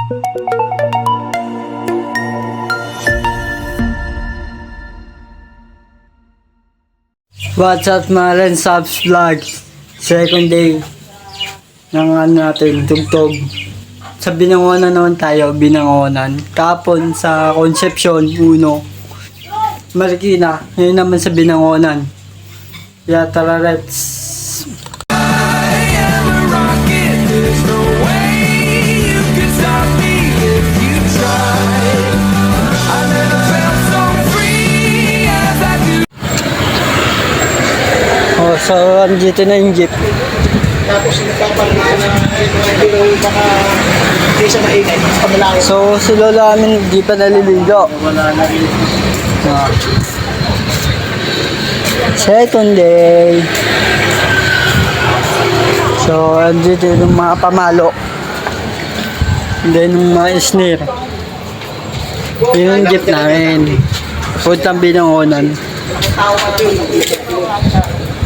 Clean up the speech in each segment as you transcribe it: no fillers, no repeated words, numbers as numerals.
What's up mga Rensabs Vlog? Second day ng natin, tugtog. Sa Binangonan naman tayo, Binangonan. Kapon sa Concepcion, Uno. Marikina, ngayon naman sa Binangonan. Yeah, tara let's. So, andito na yung jeep. Tapos nagpapalit na baka hindi siya maingay. Pamalaki. So, si Lola amin di pa naliligo. Wala na rin. Second day. So, andito yung mga pamalo. And then yung mga snare. Yun yung jeep namin. Puntang Binangonan.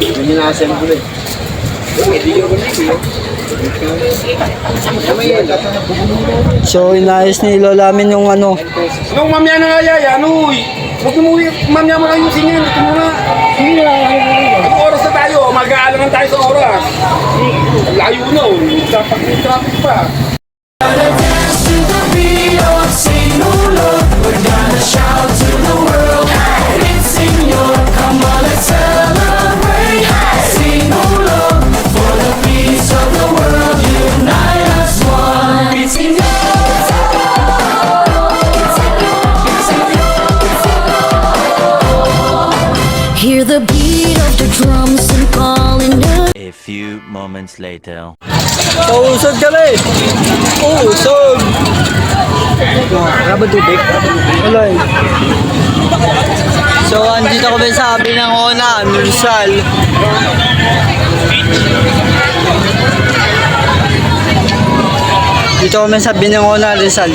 Hindi na assemble eh. So, inayos ni Lola amin yung ano. Nung mamaya na nga yaya, ano uy. Huwag mo mamaya mo lang yung singin. Ito muna. Sige na. Ang oras na tayo. Mag-aalangan tayo sa oras. Layo na uy. Traffic pa. Hear the beat of the drums and calling the A few moments later. So, usog kami! Usog! Wala ba tubig? Wala eh. So, andito kami sa Binangonan, Rizal. Dito kami sa Binangonan, Rizal.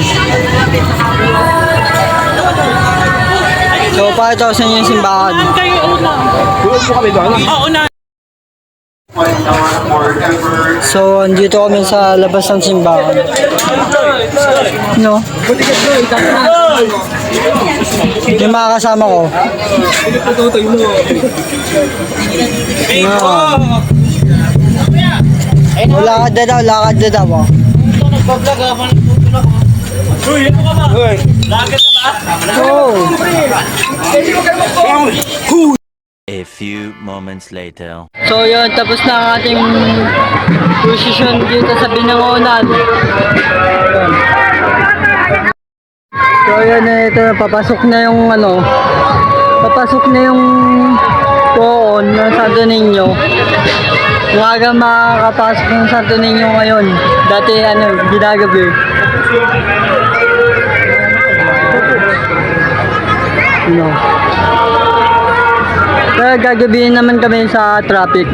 So, pakita ko sa inyo yung simbahan. So, andito kami sa labas ng simbahan. No? Yung mga kasama ko. Lakad na daw, lakad na daw. A few moments later. So yun, tapos na ang ating position dito sa Binangonan. So yun, ito, papasok na yung ano, papasok na yung poon ng Santo Niño. Umaga makakapasok ng Santo Niño ngayon. Dati ano, ginagabi. No. Kaya gagabihin naman kami sa traffic.